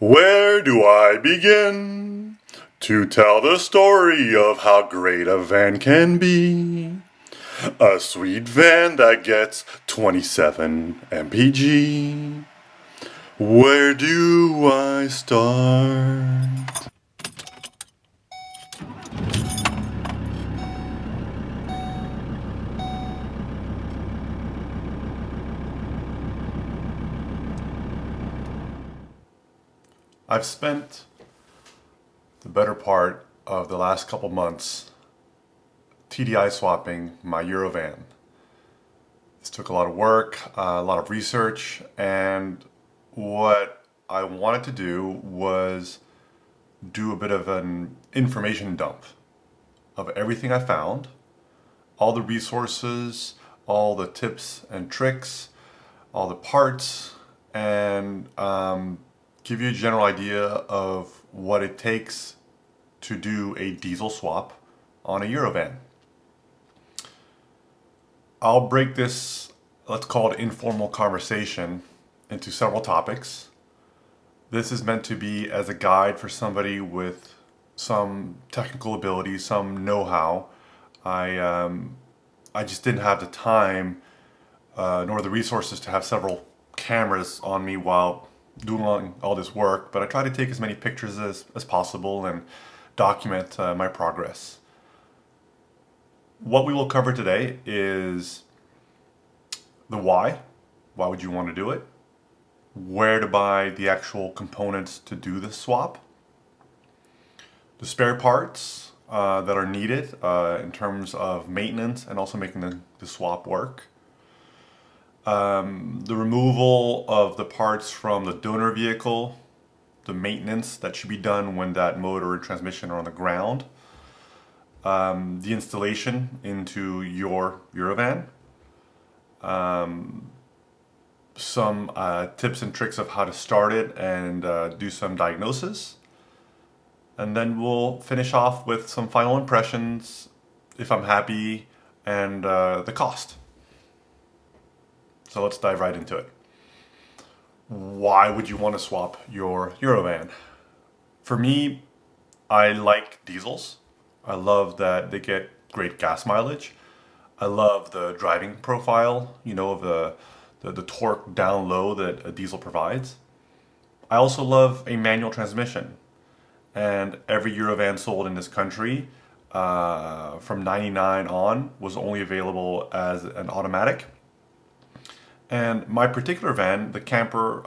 Where do I begin to tell the story of how great a van can be? A sweet van that gets 27 mpg. Where do I start? I've spent the better part of the last couple months TDI swapping my Eurovan. This took a lot of work, a lot of research, and what I wanted to do was do a bit of an information dump of everything I found, all the resources, all the tips and tricks, all the parts, and give you a general idea of what it takes to do a diesel swap on a Eurovan. I'll break this, let's call it informal conversation, into several topics. This is meant to be as a guide for somebody with some technical ability, some know-how. I just didn't have the time nor the resources to have several cameras on me while doing all this work, but I try to take as many pictures as possible and document my progress. What we will cover today is the why. Why would you want to do it? Where to buy the actual components to do the swap. The spare parts that are needed in terms of maintenance and also making the swap work. The removal of the parts from the donor vehicle, the maintenance that should be done when that motor and transmission are on the ground, the installation into your Eurovan, some tips and tricks of how to start it and do some diagnosis. And then we'll finish off with some final impressions, if I'm happy, and the cost. So let's dive right into it. Why would you want to swap your Eurovan? For me, I like diesels. I love that they get great gas mileage. I love the driving profile, the torque down low that a diesel provides. I also love a manual transmission. And every Eurovan sold in this country from 99 on was only available as an automatic. And my particular van, the camper,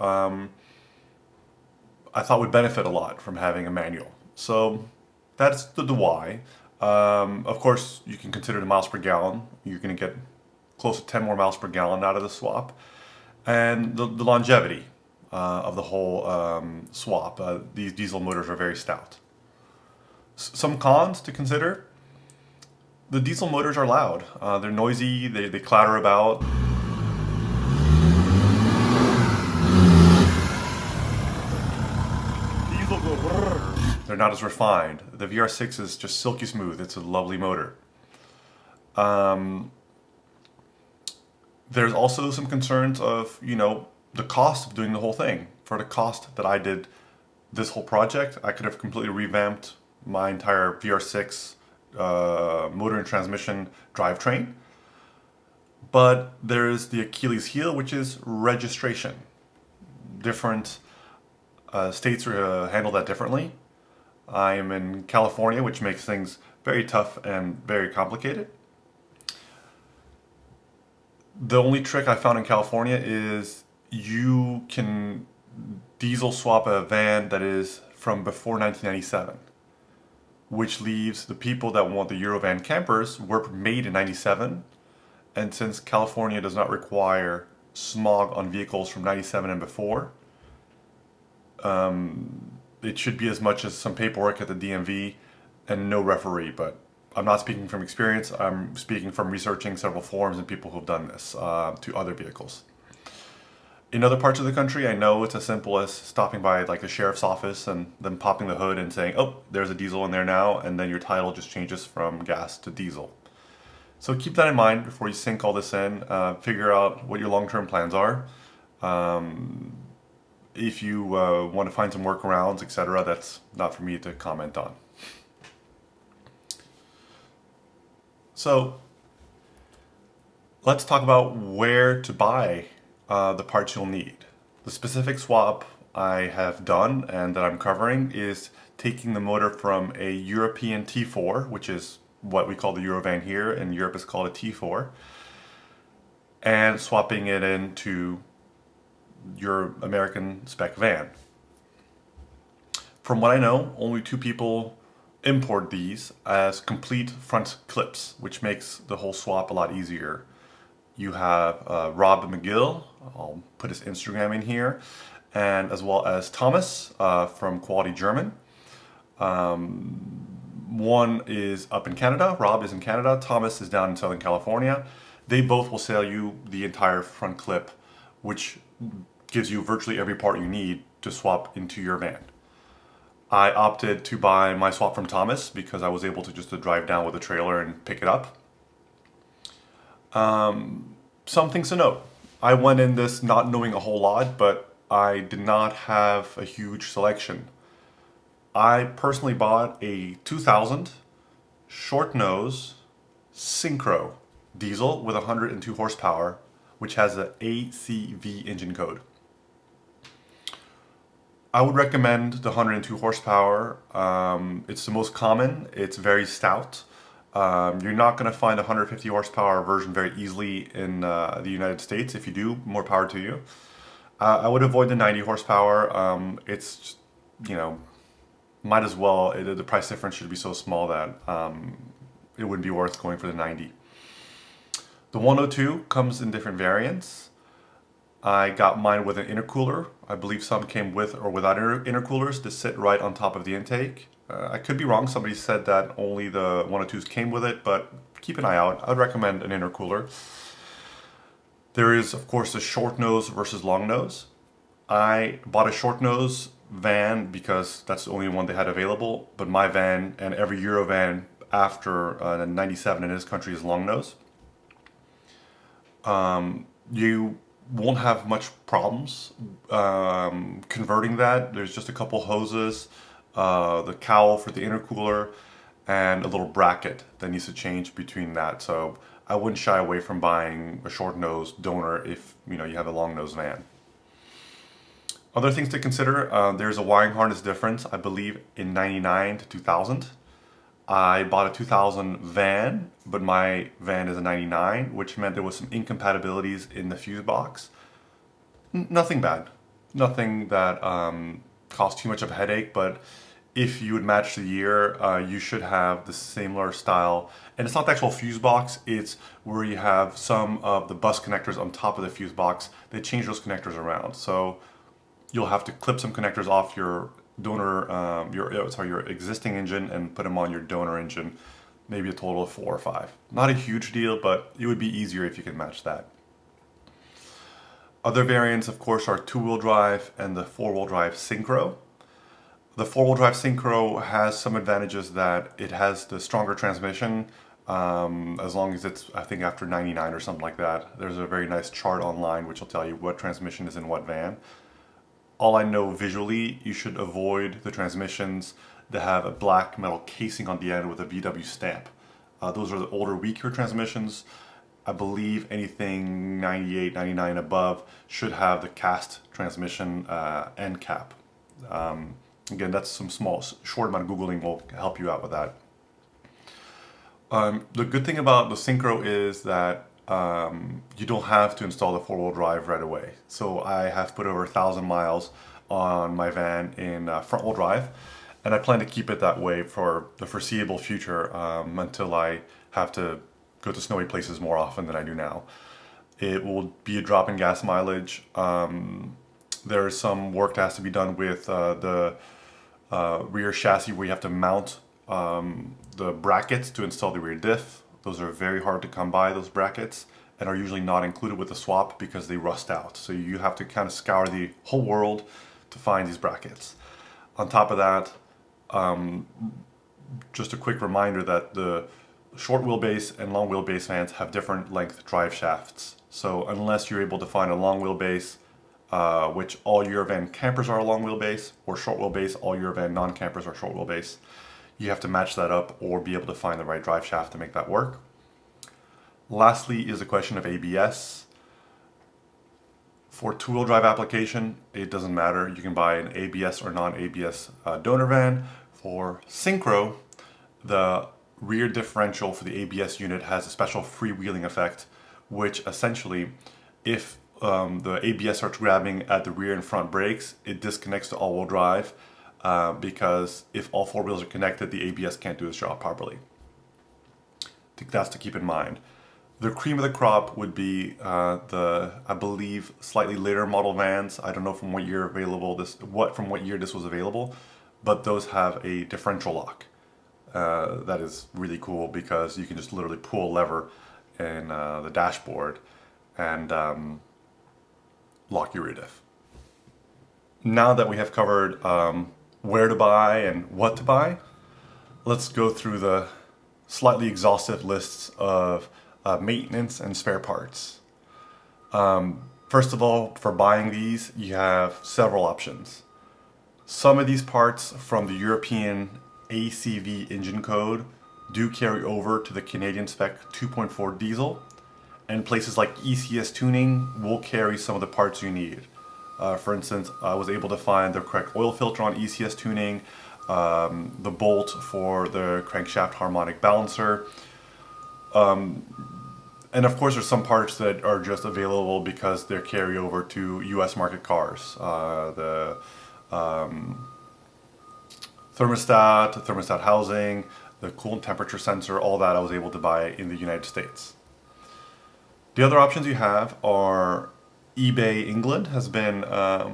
I thought would benefit a lot from having a manual. So that's the why. Of course, you can consider the miles per gallon. You're going to get close to 10 more miles per gallon out of the swap. And the longevity of the whole swap. These diesel motors are very stout. Some cons to consider. The diesel motors are loud. They're noisy, they clatter about. They're not as refined. The VR6 is just silky smooth. It's a lovely motor. There's also some concerns of, the cost of doing the whole thing. For the cost that I did this whole project, I could have completely revamped my entire VR6 motor and transmission drivetrain. But there's the Achilles heel, which is registration. Different states handle that differently. I am in California, which makes things very tough and very complicated. The only trick I found in California is you can diesel swap a van that is from before 1997, which leaves the people that want the Eurovan campers were made in 97. And since California does not require smog on vehicles from 97 and before, it should be as much as some paperwork at the DMV and no referee. But I'm not speaking from experience. I'm speaking from researching several forums and people who've done this to other vehicles. In other parts of the country, I know it's as simple as stopping by like the sheriff's office and then popping the hood and saying, oh, there's a diesel in there now, and then your title just changes from gas to diesel. So keep that in mind before you sink all this in. Figure out what your long-term plans are. If you want to find some workarounds, etc., that's not for me to comment on. So let's talk about where to buy the parts you'll need. The specific swap I have done and that I'm covering is taking the motor from a European T4, which is what we call the Eurovan here. In Europe, it's called a T4, and swapping it into your American spec van. From what I know, only 2 people import these as complete front clips, which makes the whole swap a lot easier. You have Rob McGill, I'll put his Instagram in here, and as well as Thomas from Quality German. One is up in Canada, Rob is in Canada, Thomas is down in Southern California. They both will sell you the entire front clip, which gives you virtually every part you need to swap into your van. I opted to buy my swap from Thomas because I was able to just drive down with a trailer and pick it up. Some things to note. I went in this not knowing a whole lot, but I did not have a huge selection. I personally bought a 2000 short nose Syncro diesel with 102 horsepower, which has an ACV engine code. I would recommend the 102 horsepower. It's the most common. It's very stout. You're not going to find a 150 horsepower version very easily in the United States. If you do, more power to you. I would avoid the 90 horsepower. It's, might as well. The price difference should be so small that it wouldn't be worth going for the 90. The 102 comes in different variants. I got mine with an intercooler. I believe some came with or without intercoolers to sit right on top of the intake. I could be wrong. Somebody said that only the 102s came with it, but keep an eye out. I'd recommend an intercooler. There is, of course, the short nose versus long nose. I bought a short nose van because that's the only one they had available, but my van and every Eurovan after 97 in this country is long nose. You won't have much problems converting that. There's just a couple hoses, the cowl for the intercooler, and a little bracket that needs to change between that. So I wouldn't shy away from buying a short nose donor if you have a long nose van. Other things to consider, there's a wiring harness difference, I believe in 99 to 2000. I bought a 2000 van, but my van is a 99, which meant there was some incompatibilities in the fuse box. Nothing bad. Nothing that caused too much of a headache, but if you would match the year, you should have the similar style. And it's not the actual fuse box, it's where you have some of the bus connectors on top of the fuse box. They change those connectors around. So you'll have to clip some connectors off your donor, your existing engine and put them on your donor engine, maybe a total of 4 or 5. Not a huge deal, but it would be easier if you could match that. Other variants, of course, are 2-wheel drive and the 4-wheel drive Syncro. The 4-wheel drive Syncro has some advantages that it has the stronger transmission, as long as it's, I think, after 99 or something like that. There's a very nice chart online which will tell you what transmission is in what van. All I know visually, you should avoid the transmissions that have a black metal casing on the end with a VW stamp. Those are the older, weaker transmissions. I believe anything 98, 99 above should have the cast transmission end cap. Again, that's some short amount of Googling will help you out with that. The good thing about the Syncro is that you don't have to install the 4-wheel drive right away. So I have put over 1,000 miles on my van in front-wheel drive, and I plan to keep it that way for the foreseeable future until I have to go to snowy places more often than I do now. It will be a drop in gas mileage. There's some work that has to be done with the rear chassis where you have to mount the brackets to install the rear diff. Those are very hard to come by, those brackets, and are usually not included with the swap because they rust out. So you have to kind of scour the whole world to find these brackets. On top of that, just a quick reminder that the short wheelbase and long wheelbase vans have different length drive shafts. So unless you're able to find a long wheelbase which all Eurovan campers are long wheelbase, or short wheelbase, all Eurovan non-campers are short wheelbase. You have to match that up or be able to find the right drive shaft to make that work. Lastly is a question of ABS. For two-wheel drive application, it doesn't matter. You can buy an ABS or non-ABS donor van. For Syncro, the rear differential for the ABS unit has a special freewheeling effect, which essentially, if the ABS starts grabbing at the rear and front brakes, it disconnects to all-wheel drive because if all four wheels are connected, the ABS can't do its job properly. I think that's to keep in mind. The cream of the crop would be I believe, slightly later model vans. I don't know from what year from what year this was available, but those have a differential lock. That is really cool because you can just literally pull a lever in the dashboard and lock your rear diff. Now that we have covered where to buy and what to buy, let's go through the slightly exhaustive lists of maintenance and spare parts. First of all, for buying these, you have several options. Some of these parts from the European ACV engine code do carry over to the Canadian spec 2.4 diesel, and places like ECS tuning will carry some of the parts you need. For instance, I was able to find the correct oil filter on ECS tuning, the bolt for the crankshaft harmonic balancer, and of course there's some parts that are just available because they're carryover to US market cars. The thermostat housing, the coolant temperature sensor, all that I was able to buy in the United States. The other options you have are eBay England has been a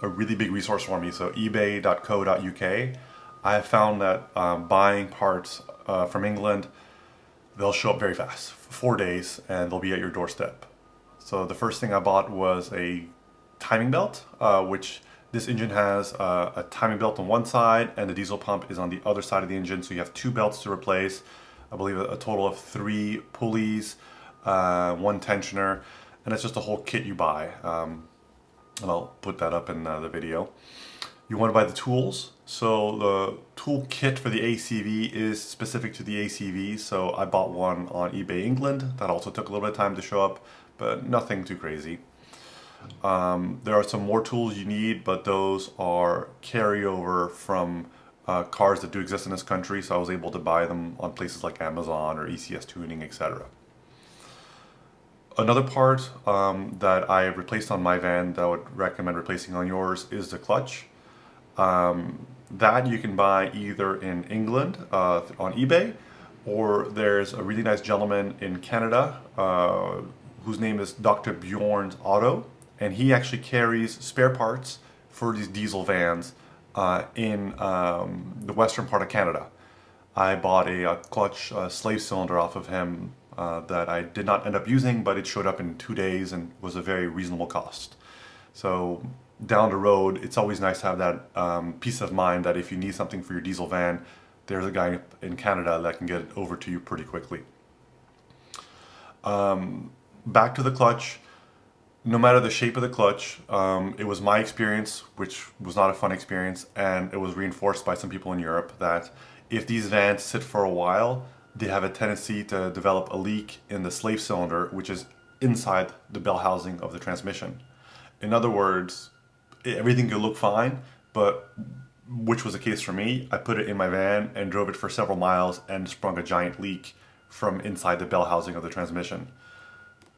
really big resource for me. So ebay.co.uk. I have found that buying parts from England, they'll show up very fast, 4 days, and they'll be at your doorstep. So the first thing I bought was a timing belt, which this engine has a timing belt on one side and the diesel pump is on the other side of the engine. So you have two belts to replace. I believe a total of 3 pulleys, 1 tensioner, and it's just a whole kit you buy. And I'll put that up in the video. You want to buy the tools. So the tool kit for the ACV is specific to the ACV. So I bought one on eBay England. That also took a little bit of time to show up, but nothing too crazy. There are some more tools you need, but those are carryover from cars that do exist in this country. So I was able to buy them on places like Amazon or ECS Tuning, etc. Another part that I replaced on my van that I would recommend replacing on yours is the clutch. That you can buy either in England on eBay, or there's a really nice gentleman in Canada whose name is Dr. Bjorn's Auto, and he actually carries spare parts for these diesel vans in the western part of Canada. I bought a clutch slave cylinder off of him that I did not end up using, but it showed up in 2 days and was a very reasonable cost. So down the road, it's always nice to have that peace of mind that if you need something for your diesel van, there's a guy in Canada that can get it over to you pretty quickly. Back to the clutch. No matter the shape of the clutch, it was my experience, which was not a fun experience, and it was reinforced by some people in Europe, that if these vans sit for a while, they have a tendency to develop a leak in the slave cylinder, which is inside the bell housing of the transmission. In other words, everything could look fine, but which was the case for me, I put it in my van and drove it for several miles and sprung a giant leak from inside the bell housing of the transmission.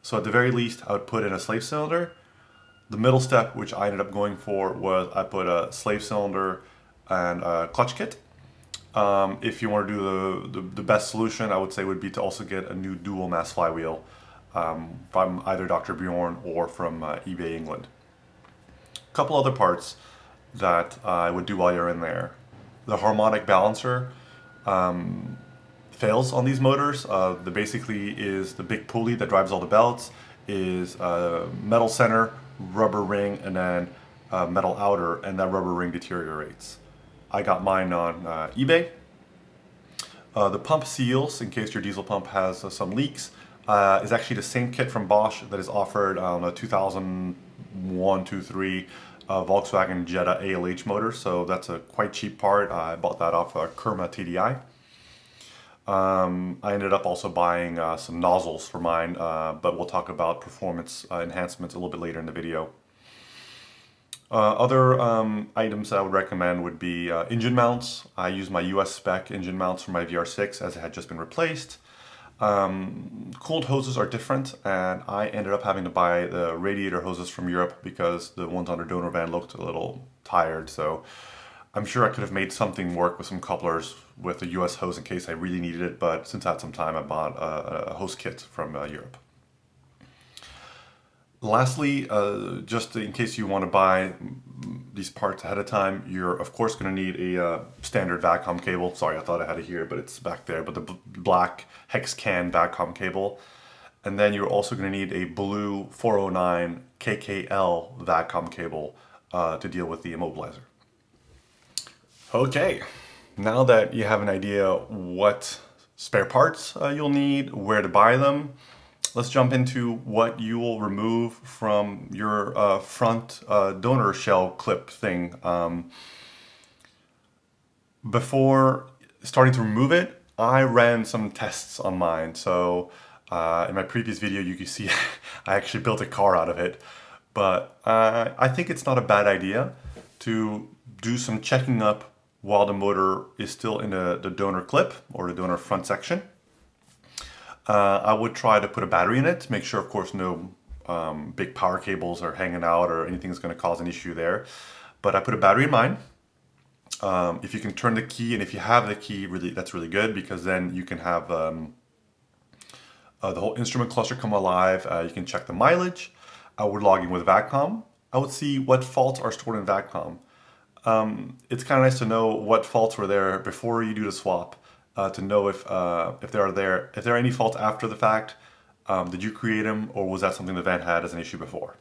So at the very least, I would put in a slave cylinder. The middle step, which I ended up going for, was I put a slave cylinder and a clutch kit. If you want to do the best solution, I would say would be to also get a new dual mass flywheel from either Dr. Bjorn or from eBay England. A couple other parts that I would do while you're in there. The harmonic balancer fails on these motors. The basically is the big pulley that drives all the belts, is metal center, rubber ring, and then metal outer, and that rubber ring deteriorates. I got mine on eBay. The pump seals, in case your diesel pump has some leaks, is actually the same kit from Bosch that is offered on a 2000 123 Volkswagen Jetta ALH motor, so that's a quite cheap part. I bought that off Kerma TDI. I ended up also buying some nozzles for mine, but we'll talk about performance enhancements a little bit later in the video. Other items I would recommend would be engine mounts. I use my US spec engine mounts for my VR6 as it had just been replaced. Cooled hoses are different, and I ended up having to buy the radiator hoses from Europe because the ones on the donor van looked a little tired. So I'm sure I could have made something work with some couplers with a US hose in case I really needed it, but since I had some time, I bought a hose kit from Europe. Lastly, just in case you want to buy these parts ahead of time, you're of course going to need a standard VACCOM cable. Sorry, I thought I had it here, but it's back there. But the black hex can VACCOM cable. And then you're also going to need a blue 409 KKL VACCOM cable to deal with the immobilizer. Okay, now that you have an idea what spare parts you'll need, where to buy them, let's jump into what you will remove from your front donor shell clip thing. Before starting to remove it, I ran some tests on mine. So in my previous video, you can see I actually built a car out of it. But I think it's not a bad idea to do some checking up while the motor is still in the donor clip or the donor front section. I would try to put a battery in it, make sure, of course, no big power cables are hanging out or anything that's going to cause an issue there. But I put a battery in mine. If you can turn the key, and if you have the key, really, that's really good, because then you can have the whole instrument cluster come alive. You can check the mileage. I would log in with VACCOM. I would see what faults are stored in VACCOM. It's kind of nice to know what faults were there before you do the swap. To know if there are any faults after the fact. Did you create them, or was that something the van had as an issue before?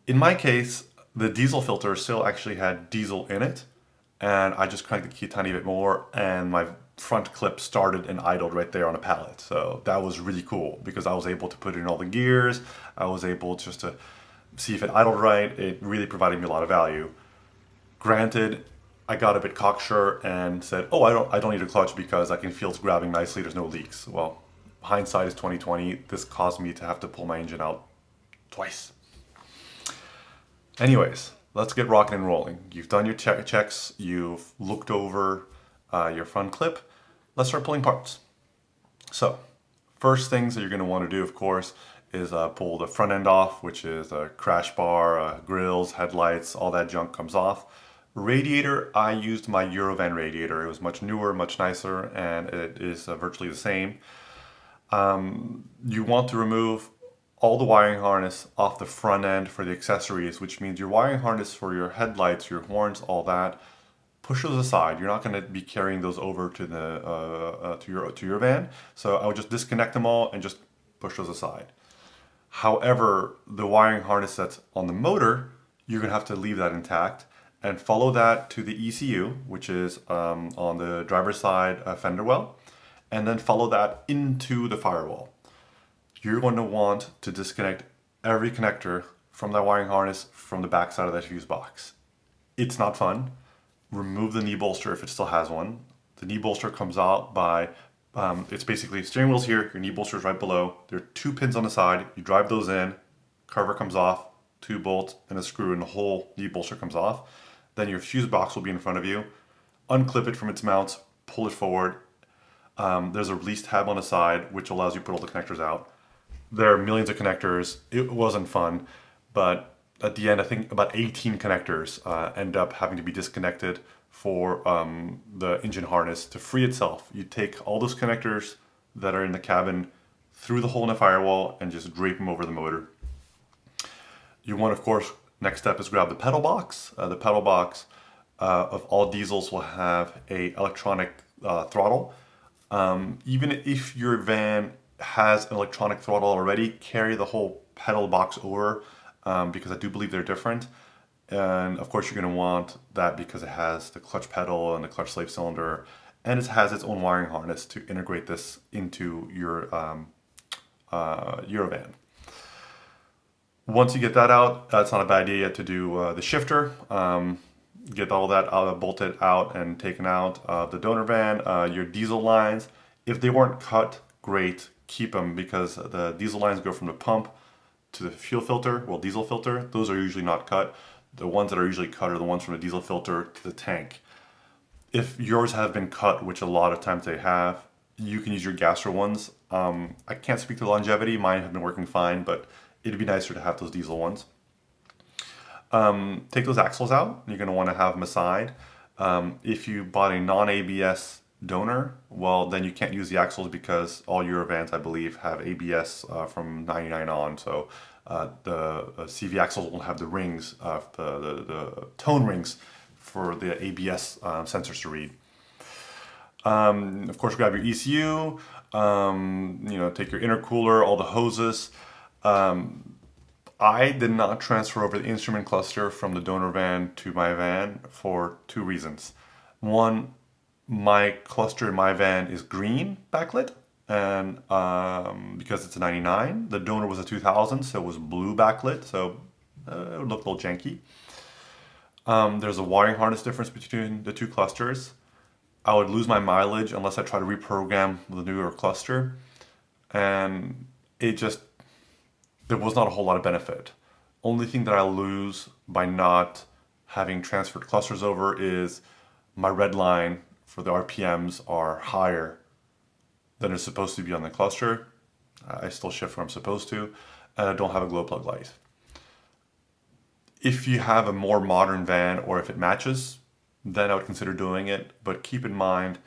In my case, the diesel filter still actually had diesel in it, and I just cranked the key a tiny bit more, and my front clip started and idled right there on a pallet. So that was really cool because I was able to put in all the gears. I was able just to see if it idled right. It really provided me a lot of value. Granted, I got a bit cocksure and said, "Oh, I don't need a clutch because I can feel it's grabbing nicely. There's no leaks." Well, hindsight is 2020. This caused me to have to pull my engine out twice. Anyways, let's get rocking and rolling. You've done your checks. You've looked over your front clip. Let's start pulling parts. So, first things that you're going to want to do, of course, is pull the front end off, which is a crash bar, grills, headlights, all that junk comes off. Radiator, I used my Eurovan radiator. It was much newer, much nicer, and it is virtually the same. You want to remove all the wiring harness off the front end for the accessories, which means your wiring harness for your headlights, your horns, all that. Push those aside. You're not going to be carrying those over to the to your van. So I would just disconnect them all and just push those aside. However, the wiring harness that's on the motor, you're going to have to leave that intact and follow that to the ECU, which is on the driver's side fender well, and then follow that into the firewall. You're going to want to disconnect every connector from that wiring harness from the back side of that fuse box. It's not fun. Remove the knee bolster if it still has one. The knee bolster comes out by, it's basically steering wheel's here, your knee bolster is right below. There are 2 pins on the side. You drive those in, cover comes off, 2 bolts and a screw, and the whole knee bolster comes off. Then your fuse box will be in front of you. Unclip it from its mounts, pull it forward. There's a release tab on the side, which allows you to put all the connectors out. There are millions of connectors. It wasn't fun, but at the end, I think about 18 connectors end up having to be disconnected for the engine harness to free itself. You take all those connectors that are in the cabin through the hole in the firewall and just drape them over the motor. You want, of course, next step is grab the pedal box. The pedal box of all diesels will have a electronic throttle. Even if your van has an electronic throttle already, carry the whole pedal box over because I do believe they're different. And of course you're going to want that because it has the clutch pedal and the clutch slave cylinder, and it has its own wiring harness to integrate this into your Eurovan. Once you get that out, it's not a bad idea yet to do the shifter. Get all that bolted out and taken out. The donor van, your diesel lines, if they weren't cut, great, keep them, because the diesel lines go from the pump to the fuel filter, well, diesel filter. Those are usually not cut. The ones that are usually cut are the ones from the diesel filter to the tank. If yours have been cut, which a lot of times they have, you can use your gasser ones. I can't speak to longevity. Mine have been working fine, but it'd be nicer to have those diesel ones. Take those axles out. You're going to want to have them aside. If you bought a non-ABS donor, well, then you can't use the axles, because all Eurovans, I believe, have ABS from 99 on. So the CV axles won't have the rings, the tone rings for the ABS sensors to read. Of course, grab your ECU, take your intercooler, all the hoses. I did not transfer over the instrument cluster from the donor van to my van for two reasons. One, my cluster in my van is green backlit, and because it's a 99, the donor was a 2000, so it was blue backlit, so it would look a little janky. There's a wiring harness difference between the two clusters. I would lose my mileage unless I try to reprogram the newer cluster, and there was not a whole lot of benefit. Only thing that I lose by not having transferred clusters over is my red line for the RPMs are higher than it's supposed to be on the cluster. I still shift where I'm supposed to, and I don't have a glow plug light. If you have a more modern van, or if it matches, then I would consider doing it. But keep in mind,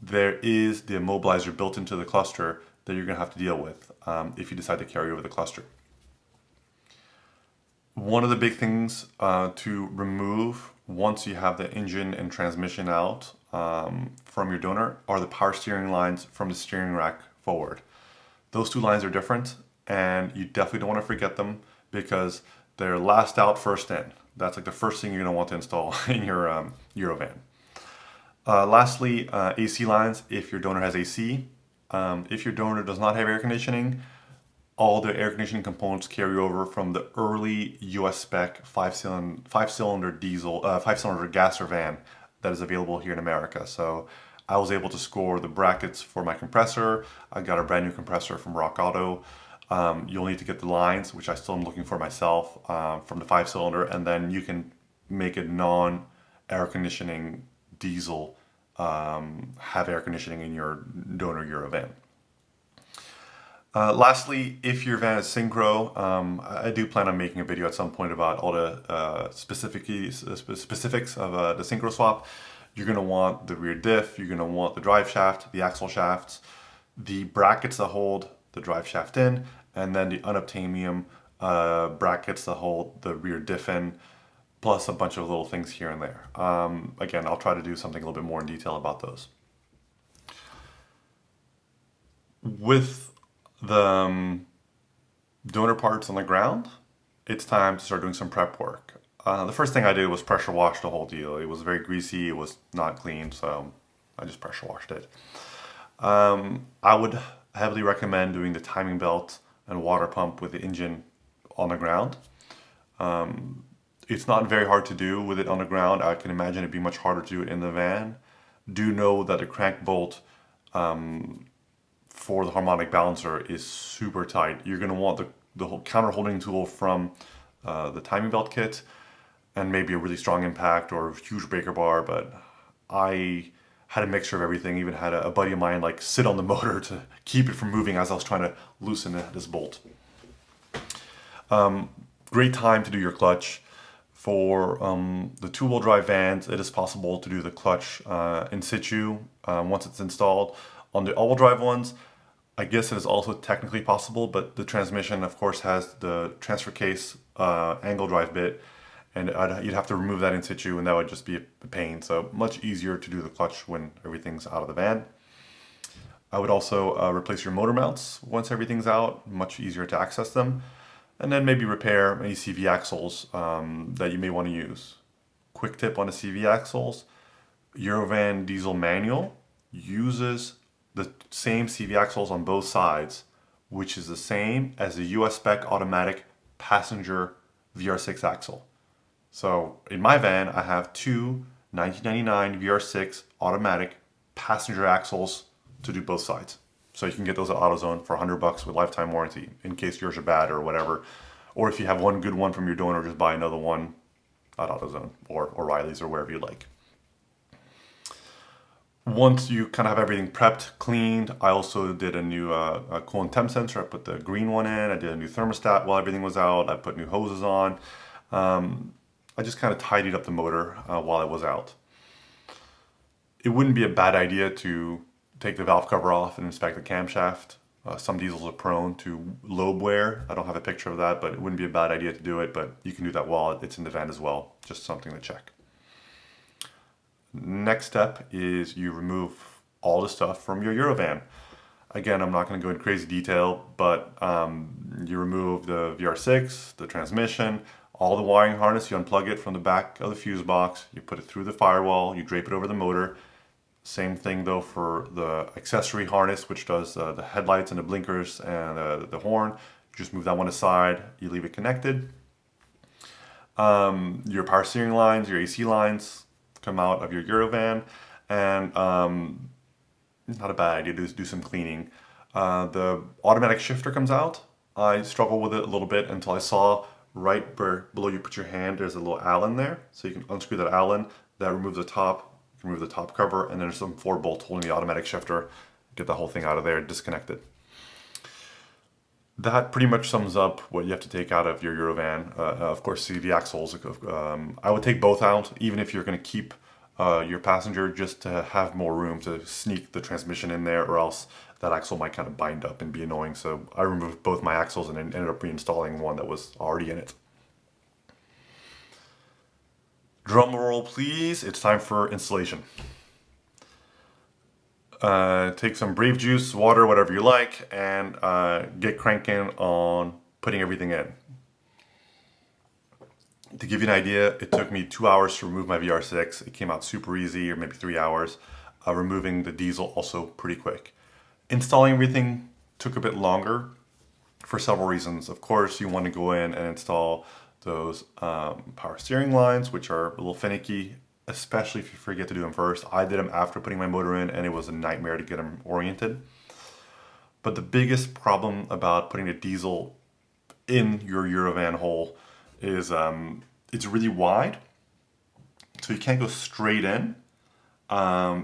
there is the immobilizer built into the cluster that you're going to have to deal with if you decide to carry over the cluster. One of the big things to remove once you have the engine and transmission out from your donor are the power steering lines from the steering rack forward. Those two lines are different, and you definitely don't want to forget them, because they're last out, first in. That's like the first thing you're going to want to install in your Eurovan. Lastly, AC lines, if your donor has AC. If your donor does not have air conditioning, all the air conditioning components carry over from the early US spec five-cylinder diesel, five-cylinder gasser van that is available here in America. So I was able to score the brackets for my compressor. I got a brand new compressor from Rock Auto. You'll need to get the lines, which I still am looking for myself, from the five-cylinder, and then you can make a non-air conditioning diesel have air conditioning in your donor Eurovan. Lastly, if your van is Syncro, I do plan on making a video at some point about all the specifics of the Syncro swap. You're going to want the rear diff, you're going to want the drive shaft, the axle shafts, the brackets that hold the drive shaft in, and then the unobtainium brackets that hold the rear diff in, plus a bunch of little things here and there. Again, I'll try to do something a little bit more in detail about those. With the donor parts on the ground, it's time to start doing some prep work. The first thing I did was pressure wash the whole deal. It was very greasy, it was not clean, so I just pressure washed it. I would heavily recommend doing the timing belt and water pump with the engine on the ground. It's not very hard to do with it on the ground. I can imagine it'd be much harder to do it in the van. Do know that the crank bolt for the harmonic balancer is super tight. You're going to want the whole counter holding tool from the timing belt kit, and maybe a really strong impact or a huge breaker bar, but I had a mixture of everything. Even had a buddy of mine like sit on the motor to keep it from moving as I was trying to loosen this bolt. Great time to do your clutch. For the two-wheel drive vans, it is possible to do the clutch in situ once it's installed. On the all-wheel drive ones, I guess it is also technically possible, but the transmission, of course, has the transfer case angle drive bit, and you'd have to remove that in situ, and that would just be a pain. So much easier to do the clutch when everything's out of the van. I would also replace your motor mounts once everything's out, much easier to access them. And then maybe repair any CV axles that you may want to use. Quick tip on the CV axles, Eurovan diesel manual uses the same CV axles on both sides, which is the same as the US spec automatic passenger VR6 axle. So in my van, I have two 1999 VR6 automatic passenger axles to do both sides. So you can get those at AutoZone for $100 with lifetime warranty in case yours are bad or whatever. Or if you have one good one from your donor, just buy another one at AutoZone or O'Reilly's or wherever you like. Once you kind of have everything prepped, cleaned, I also did a new coolant temp sensor. I put the green one in. I did a new thermostat while everything was out. I put new hoses on. I just kind of tidied up the motor while I was out. It wouldn't be a bad idea to take the valve cover off and inspect the camshaft. Some diesels are prone to lobe wear. I don't have a picture of that, but it wouldn't be a bad idea to do it, but you can do that while it's in the van as well. Just something to check. Next step is you remove all the stuff from your Eurovan. Again, I'm not going to go into crazy detail, but you remove the VR6, the transmission, all the wiring harness, you unplug it from the back of the fuse box, you put it through the firewall, you drape it over the motor. Same thing though for the accessory harness, which does the headlights and the blinkers and the horn. You just move that one aside, you leave it connected. Your power steering lines, your AC lines come out of your Eurovan, and not a bad idea to do some cleaning. The automatic shifter comes out. I struggled with it a little bit until I saw right where below you put your hand, there's a little Allen there. So you can unscrew that Allen, that removes the top, you can remove the top cover, and then there's some 4 bolts holding the automatic shifter. Get the whole thing out of there, disconnect it. That pretty much sums up what you have to take out of your Eurovan. Of course, CV axles. I would take both out, even if you're going to keep your passenger, just to have more room to sneak the transmission in there, or else that axle might kind of bind up and be annoying. So I removed both my axles and then ended up reinstalling one that was already in it. Drum roll, please. It's time for installation. Take some Brave juice, water, whatever you like, and get cranking on putting everything in. To give you an idea, it took me 2 hours to remove my VR6. It came out super easy, or maybe 3 hours. Removing the diesel also pretty quick. Installing everything took a bit longer for several reasons. Of course, you want to go in and install those power steering lines, which are a little finicky, especially if you forget to do them first. I did them after putting my motor in, and it was a nightmare to get them oriented. But the biggest problem about putting a diesel in your Eurovan hole is it's really wide, so you can't go straight in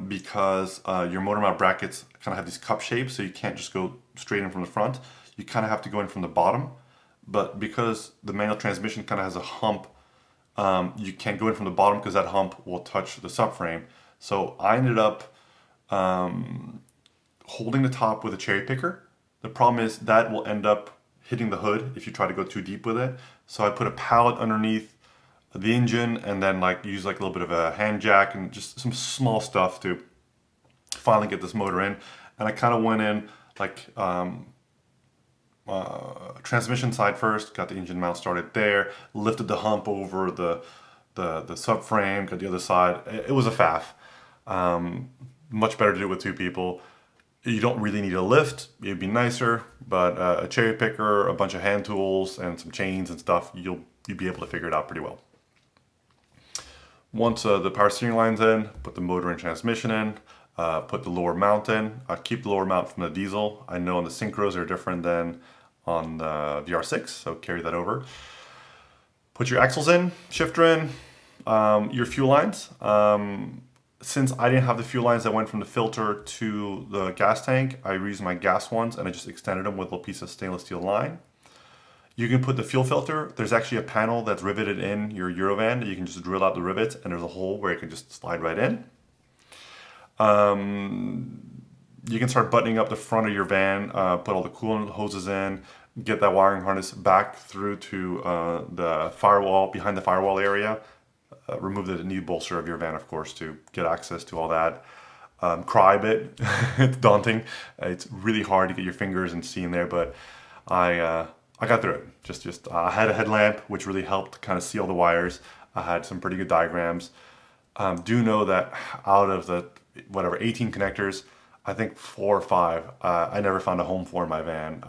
because your motor mount brackets kind of have these cup shapes, so you can't just go straight in from the front. You kind of have to go in from the bottom, but because the manual transmission kind of has a hump, you can't go in from the bottom because that hump will touch the subframe. So I ended up holding the top with a cherry picker. The problem is that will end up hitting the hood if you try to go too deep with it. So I put a pallet underneath the engine and then use a little bit of a hand jack and just some small stuff to finally get this motor in. And I kind of went in transmission side first, got the engine mount started there, lifted the hump over the subframe, got the other side. It was a faff. Much better to do it with 2 people. You don't really need a lift. It'd be nicer, but a cherry picker, a bunch of hand tools, and some chains and stuff, you'd be able to figure it out pretty well. Once the power steering line's in, put the motor and transmission in, put the lower mount in. Keep the lower mount from the diesel. I know on the Syncros are different than on the VR6, so carry that over. Put your axles in, shifter in, your fuel lines. Since I didn't have the fuel lines that went from the filter to the gas tank, I reused my gas ones and I just extended them with a little piece of stainless steel line. You can put the fuel filter, there's actually a panel that's riveted in your Eurovan that you can just drill out the rivets, and there's a hole where it can just slide right in. You can start buttoning up the front of your van, put all the coolant hoses in, get that wiring harness back through to the firewall, behind the firewall area. Remove the knee bolster of your van, of course, to get access to all that. Cry a bit. It's daunting. It's really hard to get your fingers and see in there, but I got through it. Just I had a headlamp, which really helped kind of see all the wires. I had some pretty good diagrams. Do know that out of the 18 connectors, I think 4 or 5 I never found a home for in my van.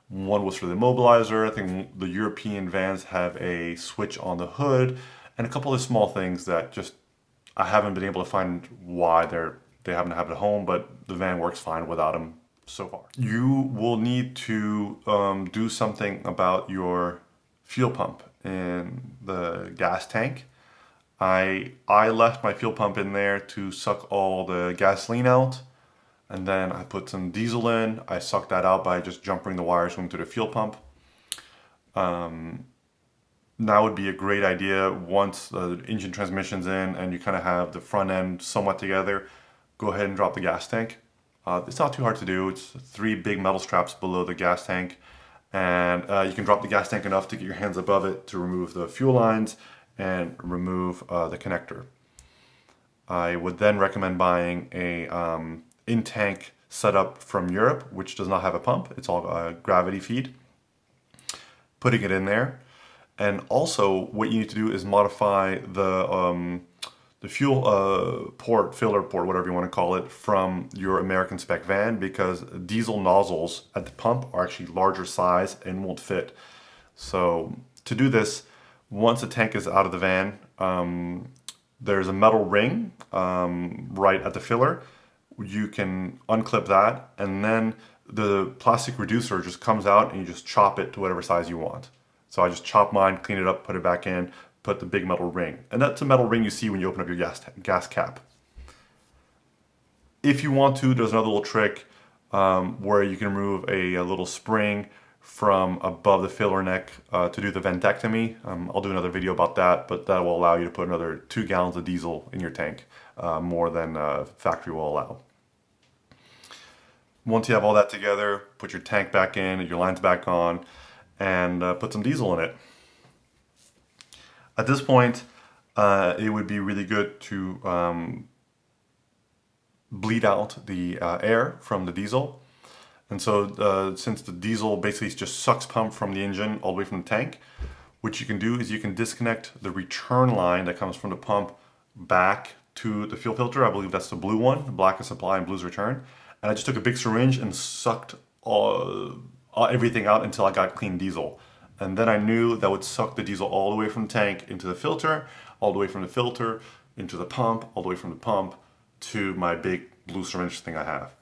One was for the immobilizer. I think the European vans have a switch on the hood, and a couple of small things that just I haven't been able to find why they happen to have it at home, but the van works fine without them so far. You will need to do something about your fuel pump in the gas tank. I left my fuel pump in there to suck all the gasoline out, and then I put some diesel in. I sucked that out by just jumping the wires going to the fuel pump. Now would be a great idea once the engine transmission's in and you kind of have the front end somewhat together. Go ahead and drop the gas tank. It's not too hard to do. It's 3 big metal straps below the gas tank, and you can drop the gas tank enough to get your hands above it to remove the fuel lines and remove the connector. I would then recommend buying a in-tank setup from Europe, which does not have a pump. It's all gravity feed. Putting it in there. And also what you need to do is modify the fuel port, filler port, whatever you want to call it, from your American spec van, because diesel nozzles at the pump are actually larger size and won't fit. So to do this, once the tank is out of the van, there's a metal ring right at the filler. You can unclip that, and then the plastic reducer just comes out and you just chop it to whatever size you want. So I just chop mine, clean it up, put it back in, put the big metal ring. And that's a metal ring you see when you open up your gas cap. If you want to, there's another little trick where you can remove a little spring from above the filler neck to do the ventectomy. I'll do another video about that, but that will allow you to put another 2 gallons of diesel in your tank, more than factory will allow. Once you have all that together, put your tank back in, your lines back on, and put some diesel in it. At this point, it would be really good to bleed out the air from the diesel. And so since the diesel basically just sucks pump from the engine all the way from the tank, what you can do is you can disconnect the return line that comes from the pump back to the fuel filter. I believe that's the blue one. Black is supply and blue is return. And I just took a big syringe and sucked everything out until I got clean diesel. And then I knew that would suck the diesel all the way from the tank into the filter, all the way from the filter into the pump, all the way from the pump to my big blue syringe thing I have.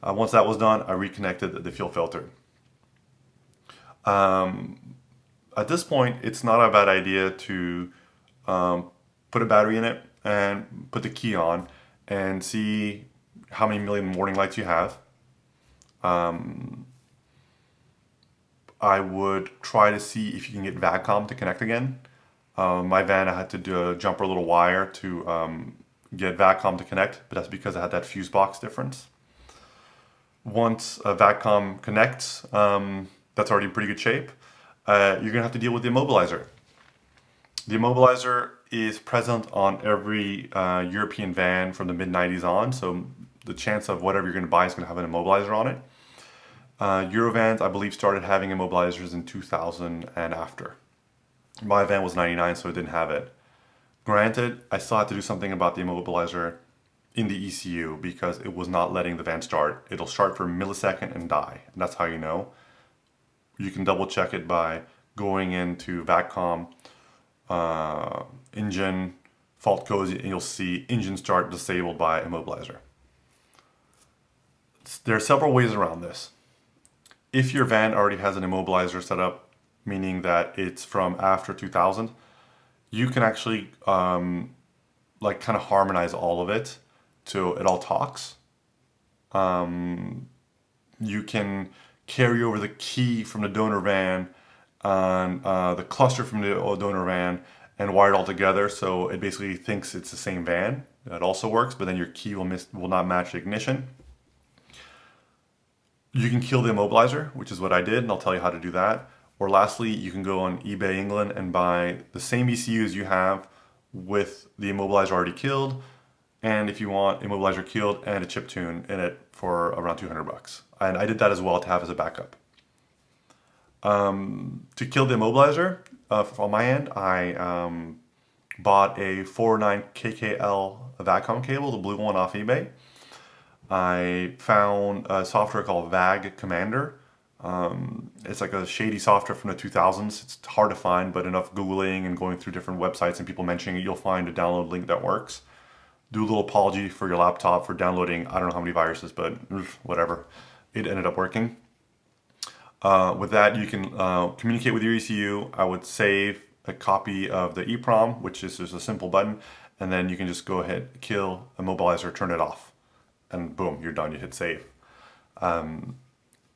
Once that was done, I reconnected the fuel filter. At this point, it's not a bad idea to put a battery in it and put the key on and see how many million warning lights you have. I would try to see if you can get VACCOM to connect again. My van, I had to jump a little wire to get VACCOM to connect, but that's because I had that fuse box difference. Once VACCOM connects, that's already in pretty good shape. You're gonna have to deal with the immobilizer. The immobilizer is present on every European van from the mid-90s on, so the chance of whatever you're gonna buy is gonna have an immobilizer on it. Eurovans, I believe, started having immobilizers in 2000 and after. My van was 99, so it didn't have it. Granted, I still had to do something about the immobilizer in the ECU because it was not letting the van start. It'll start for a millisecond and die. And that's how you know. You can double check it by going into VACCOM, engine, fault codes, and you'll see engine start disabled by immobilizer. There are several ways around this. If your van already has an immobilizer set up, meaning that it's from after 2000, you can actually kind of harmonize all of it so it all talks. You can carry over the key from the donor van and the cluster from the donor van and wire it all together so it basically thinks it's the same van. That also works, but then your key will not match the ignition. You can kill the immobilizer, which is what I did, and I'll tell you how to do that. Or lastly, you can go on eBay England and buy the same ECU as you have with the immobilizer already killed, and if you want immobilizer killed and a chip tune in it for around 200 bucks. And I did that as well to have as a backup. To kill the immobilizer, on my end, I bought a 409 KKL VACCOM cable, the blue one off eBay. I found a software called VAG Commander. It's like a shady software from the 2000s. It's hard to find, but enough Googling and going through different websites and people mentioning it, you'll find a download link that works. Do a little apology for your laptop for downloading, I don't know how many viruses, but whatever. It ended up working. With that, you can communicate with your ECU. I would save a copy of the EEPROM, which is just a simple button, and then you can just go ahead, kill immobilizer, turn it off, and boom, you're done. You hit save.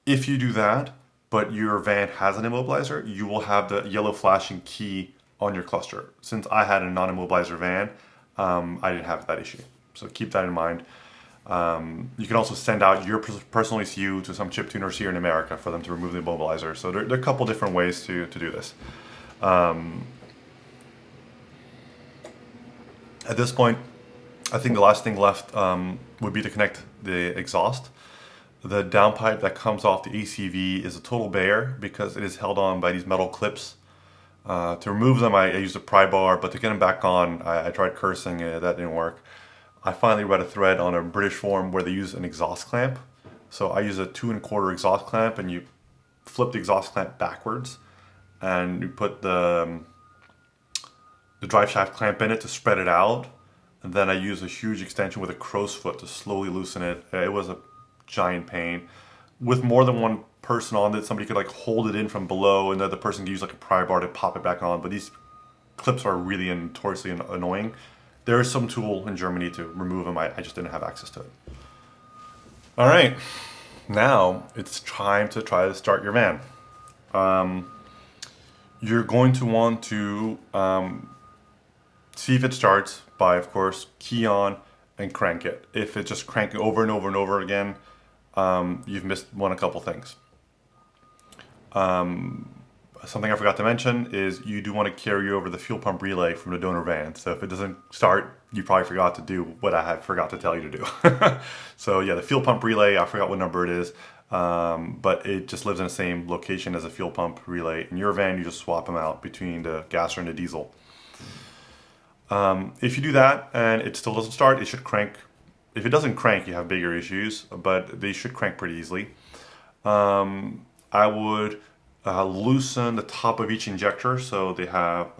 If you do that, but your van has an immobilizer, you will have the yellow flashing key on your cluster. Since I had a non-immobilizer van, I didn't have that issue. So keep that in mind. You can also send out your personal ECU to some chip tuners here in America for them to remove the immobilizer. So there are a couple different ways to do this. At this point, I think the last thing left would be to connect the exhaust. The downpipe that comes off the ACV is a total bear because it is held on by these metal clips. To remove them, I used a pry bar, but to get them back on, I tried cursing, that didn't work. I finally read a thread on a British forum where they use an exhaust clamp. So I use a 2 1/4 exhaust clamp, and you flip the exhaust clamp backwards, and you put the drive shaft clamp in it to spread it out. And then I use a huge extension with a crow's foot to slowly loosen it. It was a giant pain. With more than one person on it, somebody could like hold it in from below, and the other person could use like a pry bar to pop it back on. But these clips are really notoriously annoying. There is some tool in Germany to remove them. I just didn't have access to it. All right, now it's time to try to start your van. You're going to want to see if it starts by, of course, key on and crank it. If it's just cranking over and over and over again, you've missed a couple things. Something I forgot to mention is you do want to carry over the fuel pump relay from the donor van. So if it doesn't start, you probably forgot to do what I forgot to tell you to do. So yeah, the fuel pump relay, I forgot what number it is, but it just lives in the same location as a fuel pump relay. In your van, you just swap them out between the gas and the diesel. If you do that and it still doesn't start, it should crank. If it doesn't crank, you have bigger issues, but they should crank pretty easily. I would loosen the top of each injector, so they have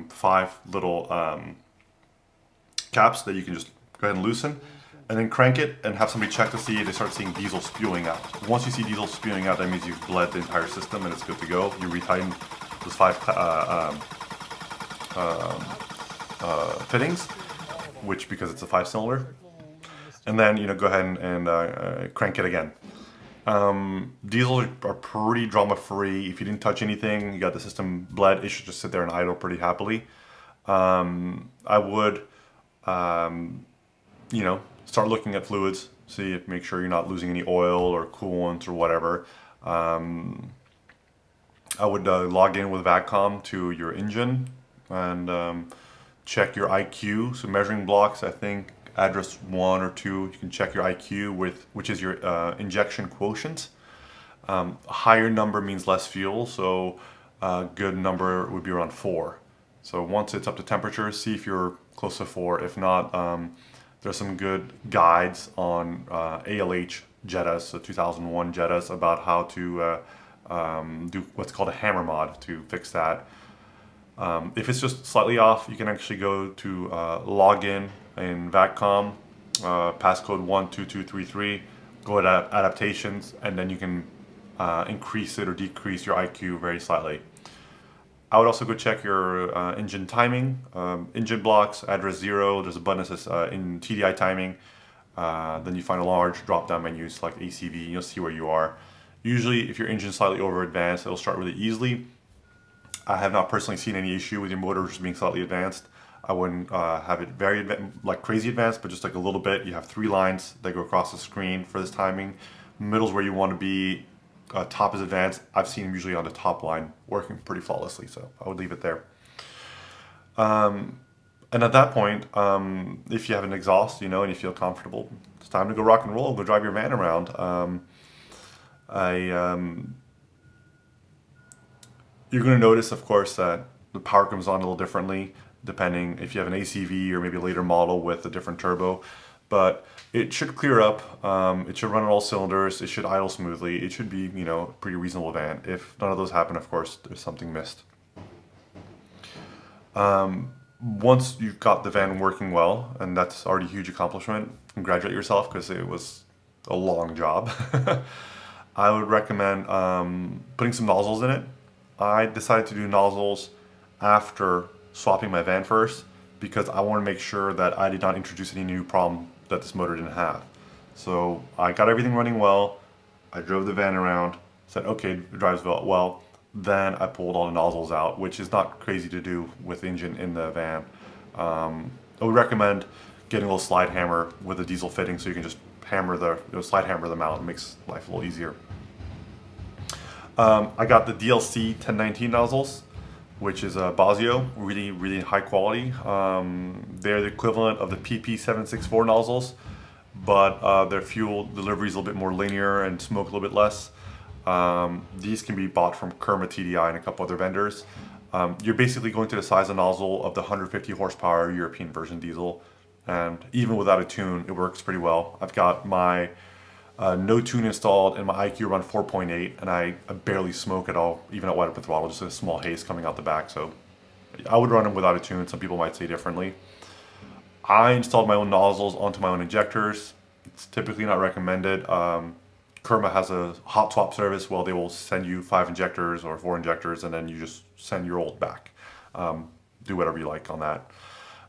5 little caps that you can just go ahead and loosen, and then crank it and have somebody check to see if they start seeing diesel spewing out. Once you see diesel spewing out, that means you've bled the entire system and it's good to go. You retighten those 5 fittings, which because it's a 5-cylinder, and then go ahead and crank it again. Diesels are pretty drama free. If you didn't touch anything, you got the system bled, it should just sit there and idle pretty happily. I would start looking at fluids, make sure you're not losing any oil or coolant or whatever. I would log in with VACCOM to your engine and check your IQ. So measuring blocks, I think address 1 or 2, you can check your IQ with, which is your injection quotient. A higher number means less fuel, so a good number would be around 4. So once it's up to temperature, see if you're close to 4. If not, there's some good guides on ALH Jettas, so 2001 Jettas, about how to do what's called a hammer mod to fix that. If it's just slightly off, you can actually go to login in VACCOM, passcode 12233, go to adaptations, and then you can increase it or decrease your IQ very slightly. I would also go check your engine timing, engine blocks, address 0, there's a button that says in TDI timing. Then you find a large drop-down menu, select ACV, and you'll see where you are. Usually, if your engine's slightly over advanced, it'll start really easily. I have not personally seen any issue with your motor just being slightly advanced. I wouldn't have it very like crazy advanced, but just like a little bit. You have 3 lines that go across the screen for this timing. Middle's where you want to be. Top is advanced. I've seen them usually on the top line working pretty flawlessly, so I would leave it there. And at that point, if you have an exhaust, and you feel comfortable, it's time to go rock and roll. Go drive your van around. You're going to notice, of course, that the power comes on a little differently, depending if you have an ACV or maybe a later model with a different turbo. but it should clear up. It should run on all cylinders. It should idle smoothly. It should be, you know, a pretty reasonable van. If none of those happen, of course, there's something missed. Once you've got the van working well, and that's already a huge accomplishment, congratulate yourself because it was a long job. I would recommend putting some nozzles in it. I decided to do nozzles after swapping my van first because I want to make sure that I did not introduce any new problem that this motor didn't have. So I got everything running well. I drove the van around, said, okay, it drives well. Then I pulled all the nozzles out, which is not crazy to do with the engine in the van. I would recommend getting a little slide hammer with a diesel fitting so you can just slide hammer them out. It makes life a little easier. I got the DLC 1019 nozzles, which is a Basio, really, really high quality. They're the equivalent of the PP764 nozzles, but their fuel delivery is a little bit more linear and smoke a little bit less. These can be bought from Kerma TDI and a couple other vendors. You're basically going to the size of nozzle of the 150 horsepower European version diesel, and even without a tune, it works pretty well. I've got my no tune installed and my IQ run 4.8, and I barely smoke at all, even at wide open throttle, just a small haze coming out the back. So I would run them without a tune. Some people might say differently. I installed my own nozzles onto my own injectors. It's typically not recommended. Kerma has a hot swap service. Well, they will send you 5 injectors or 4 injectors, and then you just send your old back. Do whatever you like on that.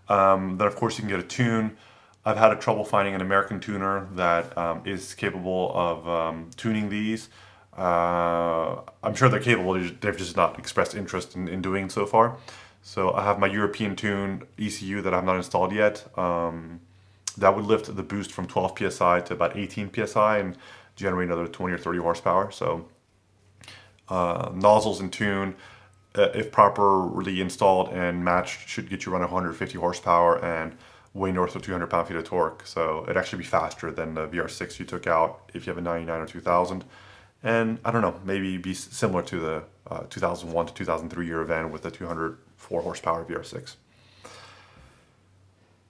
Then, of course, you can get a tune. I've had trouble finding an American tuner that is capable of tuning these. I'm sure they're capable. They've just not expressed interest in doing so far. So I have my European tune ECU that I've not installed yet. That would lift the boost from 12 psi to about 18 psi and generate another 20 or 30 horsepower. So nozzles and tune, if properly installed and matched, should get you around 150 horsepower and way north of 200 pound-feet of torque. So it'd actually be faster than the VR6 you took out if you have a 99 or 2000. And I don't know, maybe be similar to the 2001 to 2003 Eurovan with the 204 horsepower VR6.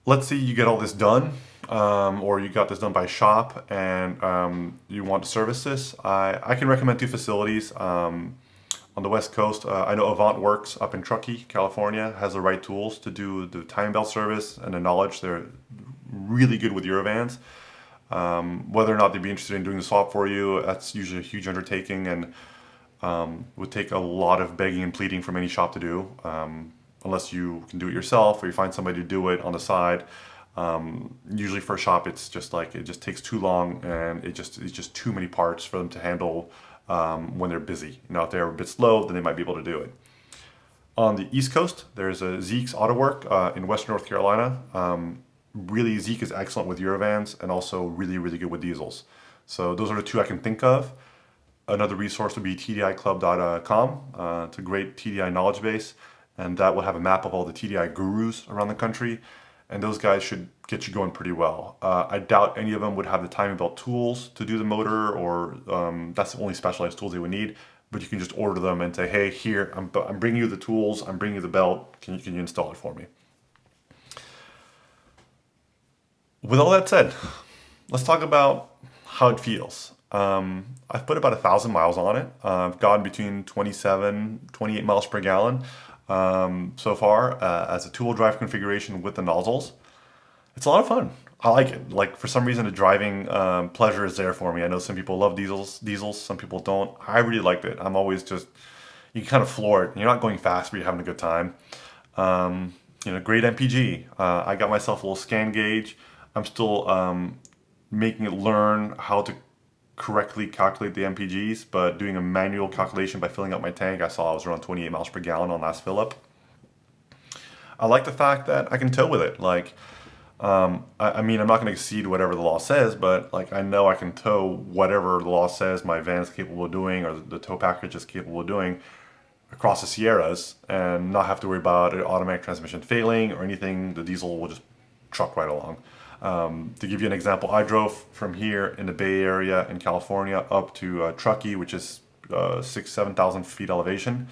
Let's say you get all this done, or you got this done by shop and you want to service this. I can recommend 2 facilities. On the West Coast, I know Avant Works up in Truckee, California, has the right tools to do the time belt service and the knowledge. They're really good with Eurovans. Whether or not they'd be interested in doing the swap for you, that's usually a huge undertaking and would take a lot of begging and pleading from any shop to do, unless you can do it yourself or you find somebody to do it on the side. Usually for a shop, it's just like it just takes too long and it's just too many parts for them to handle. When they're busy. You know, if they're a bit slow, then they might be able to do it. On the East Coast, there's a Zeke's Auto Work in Western North Carolina. Really, Zeke is excellent with Eurovans and also really, really good with diesels. So those are the 2 I can think of. Another resource would be tdiclub.com. It's a great TDI knowledge base, and that will have a map of all the TDI gurus around the country. And those guys should get you going pretty well. I doubt any of them would have the timing belt tools to do the motor, or that's the only specialized tools they would need. But you can just order them and say, hey, here, I'm bringing you the tools, I'm bringing you the belt, can you install it for me? With all that said, let's talk about how it feels. I've put about 1,000 miles on it. I've gone between 28 miles per gallon. So far as a two-wheel drive configuration with the nozzles. It's a lot of fun. I like it. Like, for some reason, the driving pleasure is there for me. I know some people love diesels, some people don't. I really liked it. I'm always just, you can kind of floor it. You're not going fast, but you're having a good time. Great MPG. I got myself a little scan gauge. I'm still making it learn how to correctly calculate the MPGs, but doing a manual calculation by filling up my tank, I saw I was around 28 miles per gallon on last fill up. I like the fact that I can tow with it. Like, I mean, I'm not going to exceed whatever the law says, but like, I know I can tow whatever the law says my van's capable of doing, or the tow package is capable of doing across the Sierras, and not have to worry about an automatic transmission failing or anything. The diesel will just truck right along. To give you an example, I drove from here in the Bay Area in California up to Truckee, which is 7,000 feet elevation.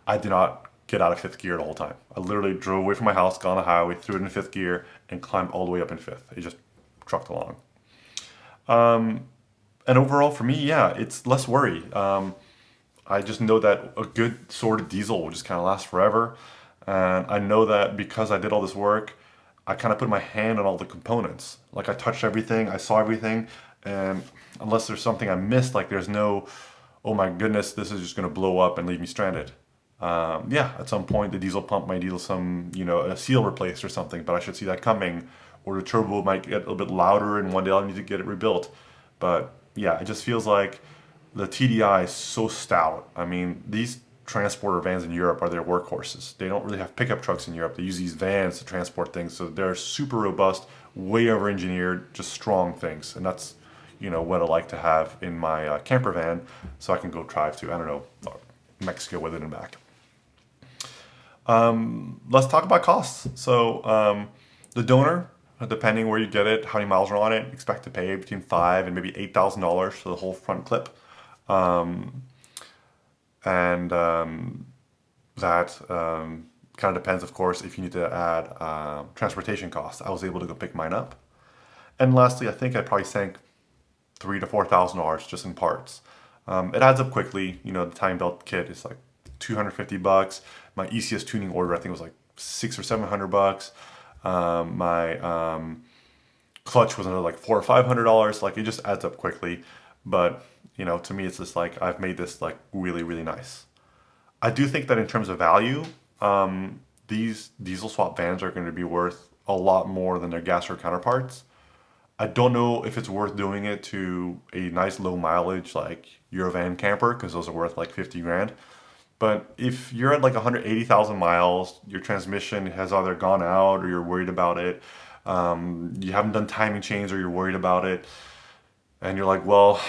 I did not get out of 5th gear the whole time. I literally drove away from my house, got on the highway, threw it in 5th gear, and climbed all the way up in 5th. It just trucked along. And overall for me, yeah, it's less worry. I just know that a good sorted diesel will just kind of last forever. And I know that because I did all this work, I kind of put my hand on all the components. Like I touched everything, I saw everything, and unless there's something I missed, like there's no, oh my goodness, this is just going to blow up and leave me stranded. Yeah, at some point the diesel pump might need some, a seal replaced or something, but I should see that coming. Or the turbo might get a little bit louder and one day I'll need to get it rebuilt. But yeah, it just feels like the TDI is so stout. I mean, these transporter vans in Europe are their workhorses. They don't really have pickup trucks in Europe. They use these vans to transport things. So they're super robust, way over engineered, just strong things. And that's, what I like to have in my camper van so I can go drive to, I don't know, Mexico with it and back. Let's talk about costs. So the donor, depending where you get it, how many miles are on it, expect to pay between $5,000 and maybe $8,000 for the whole front clip. And that kind of depends, of course, if you need to add transportation costs. I was able to go pick mine up. And lastly, I think I probably sank $3,000 to $4,000 just in parts. It adds up quickly. The time belt kit is like $250. My ECS tuning order, I think, was like $600 or $700. My clutch was another like $400 or $500. Like it just adds up quickly. But to me, it's just like I've made this like really, really nice. I do think that in terms of value, these diesel swap vans are going to be worth a lot more than their gas or counterparts. I don't know if it's worth doing it to a nice low mileage like Eurovan Camper, because those are worth like 50 grand. But if you're at like 180,000 miles, your transmission has either gone out or you're worried about it, you haven't done timing chains or you're worried about it, and you're like, well,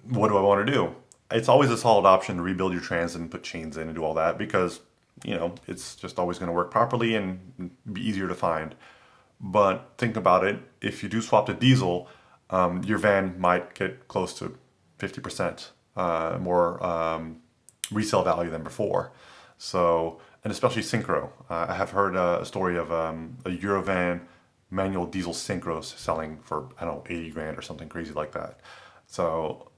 what do I want to do? It's always a solid option to rebuild your trans and put chains in and do all that because, it's just always going to work properly and be easier to find. But think about it, if you do swap to diesel, your van might get close to 50% more resale value than before. So, and especially Syncro. I have heard a story of a Eurovan manual diesel Syncros selling for, I don't know, 80 grand or something crazy like that. So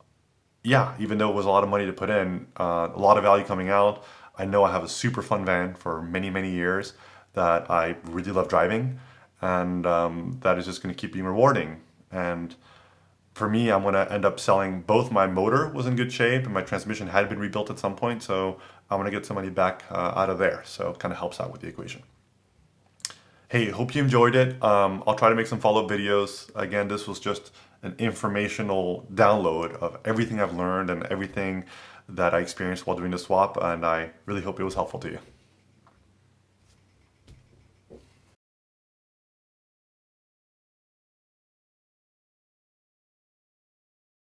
yeah, even though it was a lot of money to put in, a lot of value coming out. I know I have a super fun van for many, many years that I really love driving, and that is just going to keep being rewarding. And for me, I'm going to end up selling both. My motor was in good shape and my transmission had been rebuilt at some point, so I'm going to get some money back out of there. So it kind of helps out with the equation. Hey, hope you enjoyed it. I'll try to make some follow-up videos. Again, this was just an informational download of everything I've learned and everything that I experienced while doing the swap, and I really hope it was helpful to you.